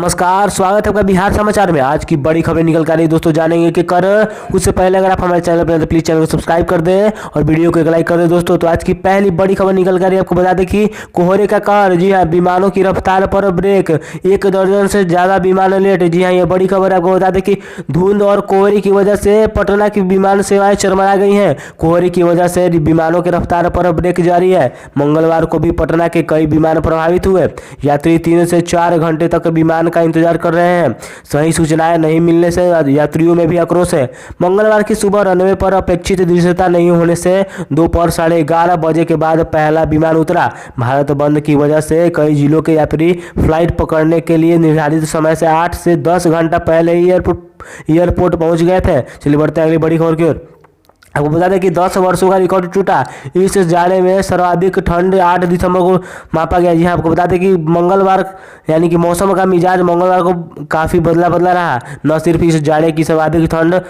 नमस्कार, स्वागत है आपका बिहार समाचार में। आज की बड़ी खबरें निकल कर रही दोस्तों, जानेंगे कि कर उससे पहले अगर आप हमारे चैनल पर हैं तो प्लीज चैनल को सब्सक्राइब कर दें और वीडियो को एक लाइक कर दें दोस्तों। तो आज की पहली बड़ी खबर निकल कर रही है, आपको बता दें कि कोहरे का कहर। जी हाँ, विमानों की रफ्तार पर ब्रेक, 1 दर्जन से ज्यादा विमान लेट। जी हाँ, ये बड़ी खबर है। आपको बता दें कि धुंध और कोहरे की वजह से पटना की विमान सेवाएं चरमरा गई हैं। कोहरे की वजह से विमानों की रफ्तार पर ब्रेक जारी है। मंगलवार को भी पटना के कई विमान प्रभावित हुए। यात्री 3 से 4 घंटे तक विमान का इंतजार कर रहे हैं। सही सूचनाएं नहीं मिलने से यात्रियों में भी आक्रोश है। मंगलवार की सुबह रनवे पर अपेक्षित दृश्यता नहीं होने से दोपहर 11:30 बजे के बाद पहला विमान उतरा। भारत बंद की वजह से कई जिलों के यात्री फ्लाइट पकड़ने के लिए निर्धारित समय से 8 से 10 घंटा पहले ही एयरपोर्ट पहुंच गए थे। चलिए बढ़ते हैं अगली बड़ी खबर की ओर। आपको बता दें कि 10 वर्षों का रिकॉर्ड टूटा। इस जाड़े में सर्वाधिक ठंड 8 दिसंबर को मापा गया। जी हाँ, आपको बता दें कि मंगलवार यानी कि मौसम का मिजाज मंगलवार को काफ़ी बदला रहा। न सिर्फ इस जाड़े की सर्वाधिक ठंड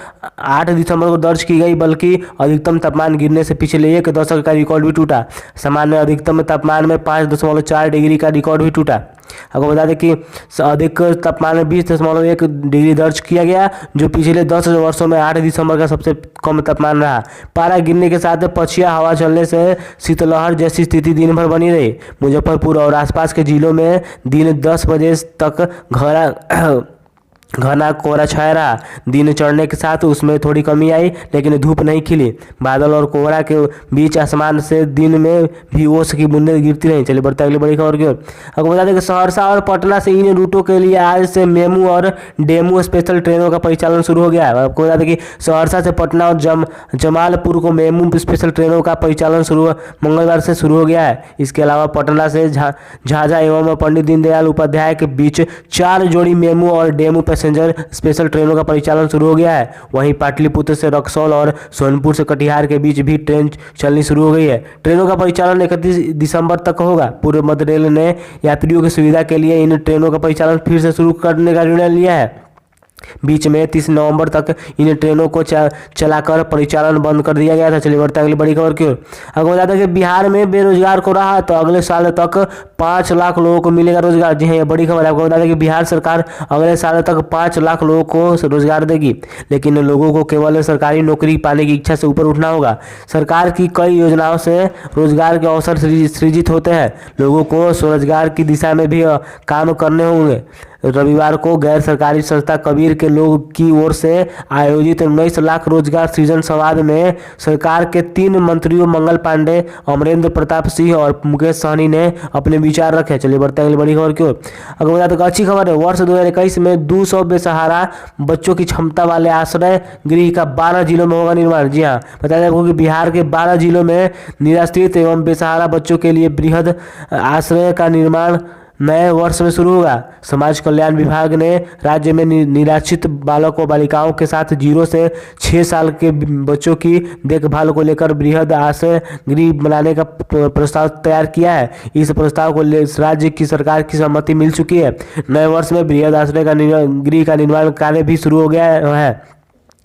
8 दिसंबर को दर्ज की गई, बल्कि अधिकतम तापमान गिरने से पिछले 1 दशक का रिकॉर्ड भी टूटा। सामान्य अधिकतम तापमान में 5.4 डिग्री का रिकॉर्ड भी टूटा। आपको बता दें कि अधिक तापमान में 20.1 डिग्री दर्ज किया गया, जो पिछले 10 वर्षों में 8 दिसंबर का सबसे कम तापमान रहा। पारा गिरने के साथ पछिया हवा चलने से शीतलहर जैसी स्थिति दिन भर बनी रही। मुजफ्फरपुर और आसपास के जिलों में दिन 10 बजे तक घना कोहरा छाया रहा। दिन चढ़ने के साथ उसमें थोड़ी कमी आई, लेकिन धूप नहीं खिली। बादल और कोहरा के बीच आसमान से दिन में भी ओस की बूंदें गिरती रहीं। चलिए बढ़ते अगली बड़ी खबर की ओर। आपको बता दें कि सहरसा और पटना से इन रूटों के लिए आज से मेमू और डेमू स्पेशल ट्रेनों का परिचालन शुरू हो गया है। आपको बता दें कि सहरसा से पटना और जमालपुर को मेमू स्पेशल ट्रेनों का परिचालन मंगलवार से शुरू हो गया है। इसके अलावा पटना से झाझा एवं पंडित दीनदयाल उपाध्याय के बीच 4 जोड़ी मेमू और डेमू पैसेंजर स्पेशल ट्रेनों का परिचालन शुरू हो गया है। वहीं पाटलिपुत्र से रक्सौल और सोनपुर से कटिहार के बीच भी ट्रेन चलनी शुरू हो गई है। ट्रेनों का परिचालन 31 दिसंबर तक होगा। पूर्व मध्य रेल ने यात्रियों की सुविधा के लिए इन ट्रेनों का परिचालन फिर से शुरू करने का निर्णय लिया है। बीच में 30 नवंबर तक इन ट्रेनों को चलाकर परिचालन बंद कर दिया गया था। चलिए बढ़ते अगली बड़ी खबर की ओर। आपको बता दें कि बिहार में बेरोजगार को रहा तो अगले साल तक 5 लाख लोगों को मिलेगा रोजगार। जी हाँ, ये बड़ी खबर है। आपको बता दें कि बिहार सरकार अगले साल तक 5 लाख लोगों को रोजगार देगी, लेकिन लोगों को केवल सरकारी नौकरी पाने की इच्छा से ऊपर उठना होगा। सरकार की कई योजनाओं से रोजगार के अवसर सृजित होते हैं। लोगों को स्वरोजगार की दिशा में भी काम करने होंगे। रविवार को गैर सरकारी संस्था कबीर के लोग की ओर से आयोजित 19 लाख रोजगार सृजन संवाद में सरकार के 3 मंत्रियों मंगल पांडे, अमरेंद्र प्रताप सिंह और मुकेश सहनी ने अपने विचार रखे। चलिए बढ़ते हैं बड़ी खबर की ओर। अगर बता दें अच्छी खबर है, वर्ष 2021 में 200 बेसहारा बच्चों की क्षमता वाले आश्रय गृह का 12 जिलों में होगा निर्माण। जी हाँ, बता दें आपको कि बिहार के 12 जिलों में निराश्रित एवं बेसहारा बच्चों के लिए बृहद आश्रय का निर्माण नए वर्ष में शुरू होगा। समाज कल्याण विभाग ने राज्य में निराश्रित बालकों बालिकाओं के साथ 0 से 6 साल के बच्चों की देखभाल को लेकर बृहद आश्रय गृह बनाने का प्रस्ताव तैयार किया है। इस प्रस्ताव को राज्य की सरकार की सहमति मिल चुकी है। नए वर्ष में बृहद आश्रय का गृह का निर्माण कार्य भी शुरू हो गया है।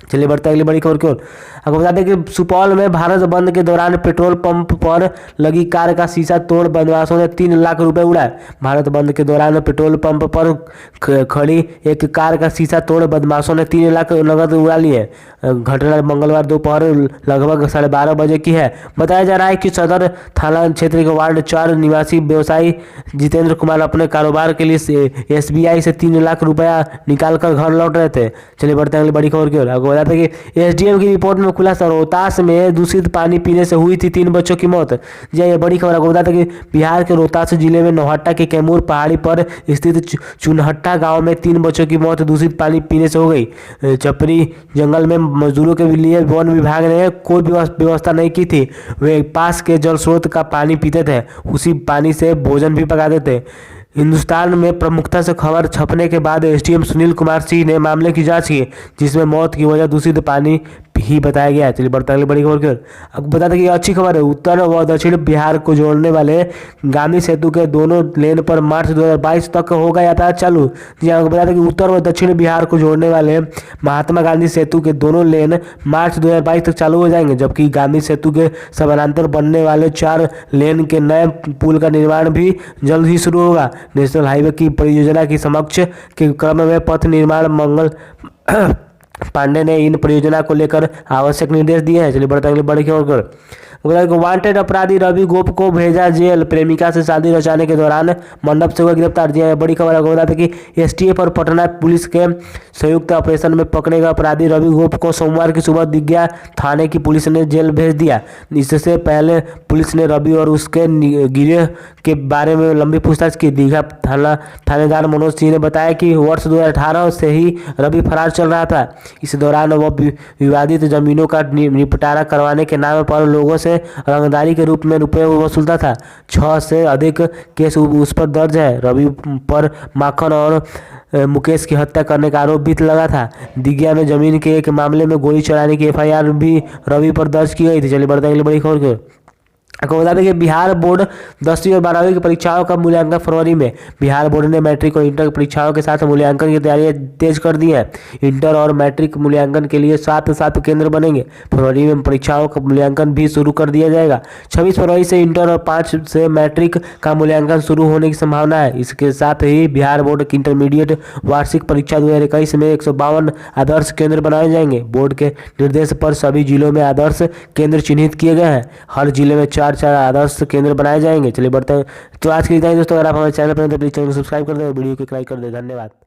चलिए बढ़ते अगली बड़ी खबर की ओर। आपको बता दें कि सुपौल में भारत बंद के दौरान पेट्रोल पंप पर लगी कार का शीशा तोड़ बदमाशों ने 3 लाख रुपए उड़ाए। भारत बंद के दौरान पेट्रोल पंप पर खड़ी एक कार का शीशा तोड़ बदमाशों ने 3 लाख नगद उड़ा लिए। घटना मंगलवार दोपहर लगभग 12:30 बजे की है। बताया जा रहा है कि सदर थाना क्षेत्र के वार्ड 4 निवासी व्यवसायी जितेंद्र कुमार अपने कारोबार के लिए SBI से 3 लाख रुपया निकाल कर घर लौट रहे थे। चलिए बढ़ते अगली बड़ी खबर की ओर। आपको बताते हैं कि SDM की रिपोर्ट में खुलासा, रोहतास में दूषित पानी पीने से हुई थी 3 बच्चों की मौत। जी ये बड़ी खबर। आपको बताते हैं कि बिहार के रोहतास जिले में नौहट्टा के कैमूर पहाड़ी पर स्थित चुनहट्टा गांव में 3 बच्चों की मौत दूषित पानी पीने से हो गई। चपरी जंगल में मजदूरों के लिए वन विभाग ने कोई व्यवस्था नहीं की थी। वे पास के जल स्रोत का पानी पीते थे, उसी पानी से भोजन भी पकाते थे। हिंदुस्तान में प्रमुखता से खबर छपने के बाद SDM सुनील कुमार सिंह ने मामले की जांच की, जिसमें मौत की वजह दूषित पानी ही बताया गया है। चलिए बढ़ते अगली बड़ी खबर की ओर। अब बता दें कि अच्छी खबर है, उत्तर व दक्षिण बिहार को जोड़ने वाले गांधी सेतु के दोनों लेन पर मार्च 2022 तक होगा यातायात चालू। जी आपको बता दें कि उत्तर व दक्षिण बिहार को जोड़ने वाले महात्मा गांधी सेतु के दोनों लेन मार्च 2022 तक चालू हो जाएंगे, जबकि गांधी सेतु के समानांतर बनने वाले 4 लेन के नए पुल का निर्माण भी जल्द ही शुरू होगा। नेशनल हाईवे की परियोजना की समक्ष के क्रम में पथ निर्माण मंगल पांडे ने इन परियोजना को लेकर आवश्यक निर्देश दिए हैं। चलिए बढ़ते अगली बड़ी खबर। वांटेड अपराधी रवि गोप को भेजा जेल, प्रेमिका से शादी रचाने के दौरान मंडप से हुआ गिरफ्तार। जी बड़ी खबर आपको बता दें कि एसटीएफ और पटना पुलिस के संयुक्त ऑपरेशन में पकड़े गए अपराधी रवि गोप को सोमवार की सुबह दिग्गा थाने की पुलिस ने जेल भेज दिया। इससे पहले पुलिस ने रवि और उसके गिरोह के बारे में लंबी पूछताछ की। दीघा थानेदार मनोज सिंह ने बताया कि वर्ष 2018 से ही रवि फरार चल रहा था। इस दौरान वह विवादित जमीनों का निपटारा करवाने के नाम पर लोगों से रंगदारी के रूप में रुपये वसूलता था। 6 से अधिक केस उस पर दर्ज है। रवि पर माखन और मुकेश की हत्या करने का आरोप भी लगा था। दिग्गा में जमीन के एक मामले में गोली चलाने की एफआईआर भी रवि पर दर्ज की गई थी। चलिए बढ़ते अगली बड़ी खबर की। आपको बता दें कि बिहार बोर्ड 10वीं और 12वीं की परीक्षाओं का मूल्यांकन फरवरी में। बिहार बोर्ड ने मैट्रिक और इंटर परीक्षाओं के साथ मूल्यांकन की तैयारियां तेज कर दी हैं। इंटर और मैट्रिक मूल्यांकन के लिए 7 केंद्र बनेंगे। फरवरी में परीक्षाओं का मूल्यांकन भी शुरू कर दिया जाएगा। 26 फरवरी से इंटर और 5 से मैट्रिक का मूल्यांकन शुरू होने की संभावना है। इसके साथ ही बिहार बोर्ड की इंटरमीडिएट वार्षिक परीक्षा 2021 में 152 आदर्श केंद्र बनाए जाएंगे। बोर्ड के निर्देश पर सभी जिलों में आदर्श केंद्र चिन्हित किए गए हैं। हर जिले में 4 आदर्श केंद्र बनाए जाएंगे। चलिए बढ़ते हैं। तो आज के लिए दोस्तों, अगर आप हमारे चैनल पर हैं तो प्लीज चैनल को सब्सक्राइब कर दें, वीडियो को लाइक कर दें। धन्यवाद।